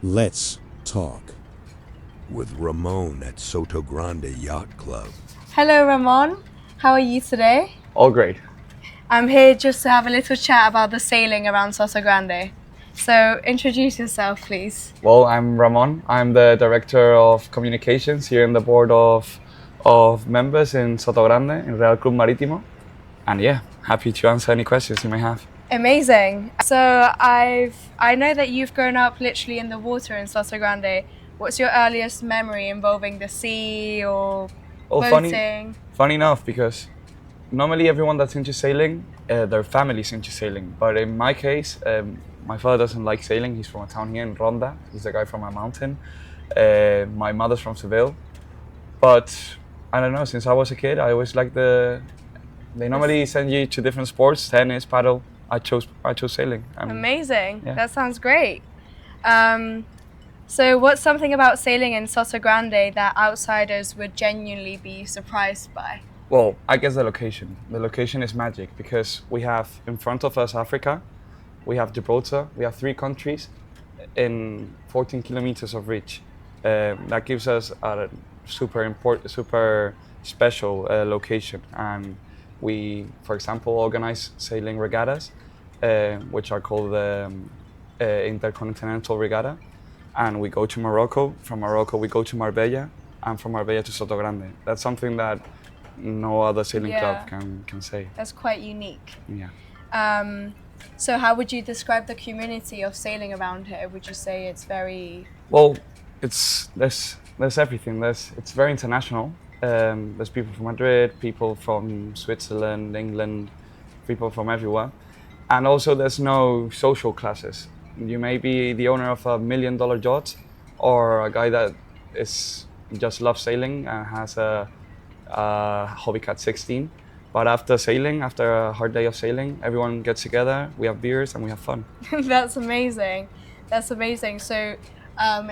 Let's talk. With Ramón at Sotogrande Yacht Club. Hello, Ramón. How are you today? All great. I'm here just to have a little chat about the sailing around Sotogrande. So, introduce yourself, please. Well, I'm Ramon. I'm the director of communications here in the board of members in Sotogrande in Real Club Marítimo. And yeah, happy to answer any questions you may have. Amazing. So, I know that you've grown up literally in the water in Sotogrande. What's your earliest memory involving the sea or Well, boating? funny enough, because normally everyone that's into sailing, their family's into sailing. But in my case, my father doesn't like sailing. He's from a town here in Ronda. He's a guy from a mountain. My mother's from Seville. But I don't know, since I was a kid, I always liked they normally send you to different sports, tennis, paddle. I chose sailing. Amazing. Yeah. That sounds great. So what's something about sailing in Sotogrande that outsiders would genuinely be surprised by? Well, I guess the location. The location is magic because we have in front of us Africa, we have Gibraltar, we have 3 countries in 14 kilometers of reach. That gives us a super special location, and we, for example, organize sailing regattas, which are called the Intercontinental Regatta, and we go to Morocco. From Morocco, we go to Marbella, and from Marbella to Sotogrande. That's something that no other sailing club can say. That's quite unique. Yeah. So how would you describe the community of sailing around here? Would you say it's very... Well, there's everything. It's very international. There's people from Madrid, people from Switzerland, England, people from everywhere. And also there's no social classes. You may be the owner of $1 million yacht or a guy that just loves sailing and has a Hobby Cat 16. But after sailing, after a hard day of sailing, everyone gets together, we have beers and we have fun. That's amazing. That's amazing. So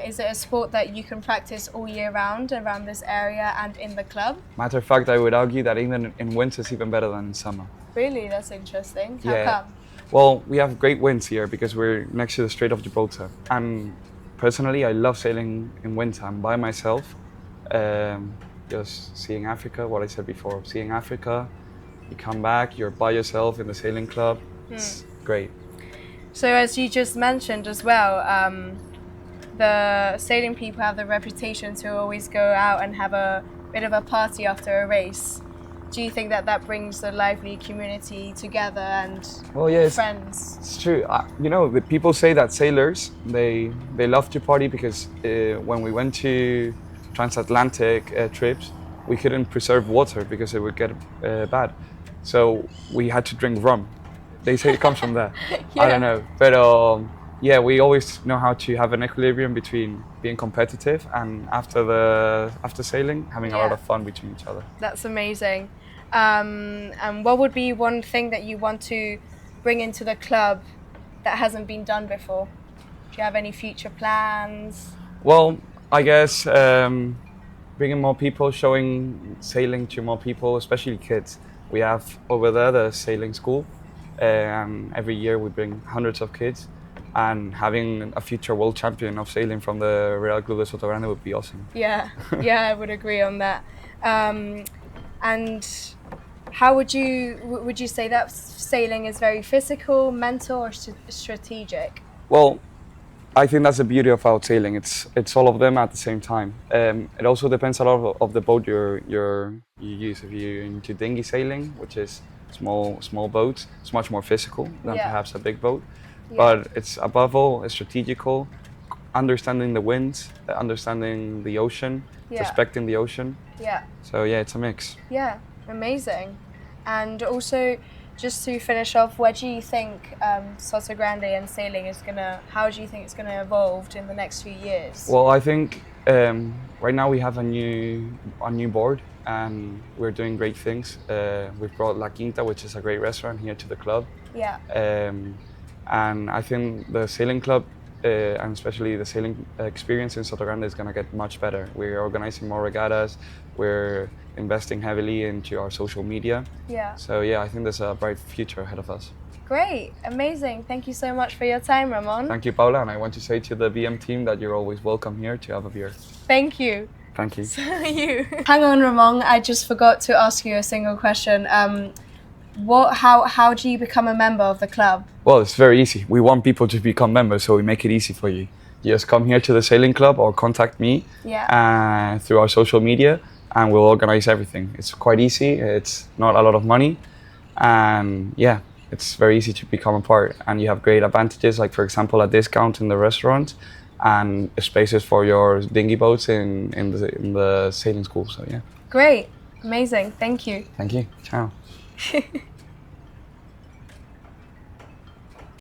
is it a sport that you can practice all year round around this area and in the club? Matter of fact, I would argue that even in winter it's even better than in summer. Really? That's interesting. How Yeah. come? Well, we have great winds here because we're next to the Strait of Gibraltar. And personally, I love sailing in winter. I'm by myself, just seeing Africa, what I said before, seeing Africa. You come back, you're by yourself in the sailing club. It's great. So as you just mentioned as well, the sailing people have the reputation to always go out and have a bit of a party after a race. Do you think that brings a lively community together and Well, yeah, friends? it's true. The people say that sailors, they love to party because when we went to transatlantic trips, we couldn't preserve water because it would get bad. So we had to drink rum. They say it comes from there. Yeah. I don't know. But yeah, we always know how to have an equilibrium between being competitive and after sailing, having a lot of fun between each other. That's amazing. And what would be one thing that you want to bring into the club that hasn't been done before? Do you have any future plans? Well, I guess bringing more people, showing sailing to more people, especially kids. We have over there the sailing school, and every year we bring hundreds of kids, and having a future world champion of sailing from the Real Club de Sotogrande would be awesome. Yeah, I would agree on that. And how would you say that sailing is very physical, mental, or strategic? Well, I think that's the beauty of out sailing. It's all of them at the same time. It also depends a lot of the boat you use. If you're into dinghy sailing, which is small boats, it's much more physical than perhaps a big boat. Yeah. But it's above all it's strategical, understanding the winds, understanding the ocean, respecting the ocean. Yeah. So yeah, it's a mix. Yeah, amazing. And also, just to finish off, where do you think Sotogrande and sailing how do you think it's gonna evolve in the next few years? Well, I think right now we have a new board and we're doing great things. We've brought La Quinta, which is a great restaurant here to the club. Yeah. And I think the sailing club and especially the sailing experience in Sotogrande is going to get much better. We're organizing more regattas. We're investing heavily into our social media. Yeah. So yeah, I think there's a bright future ahead of us. Great, amazing. Thank you so much for your time, Ramon. Thank you, Paula, and I want to say to the BM team that you're always welcome here to have a beer. Thank you. Thank you. So you. Hang on, Ramon. I just forgot to ask you a single question. How do you become a member of the club? Well, it's very easy. We want people to become members, so we make it easy for you. You just come here to the sailing club or contact me through our social media, and we'll organize everything. It's quite easy. It's not a lot of money, and yeah, it's very easy to become a part. And you have great advantages, like for example, a discount in the restaurant and spaces for your dinghy boats in the sailing school. So yeah. Great, amazing. Thank you. Thank you. Ciao.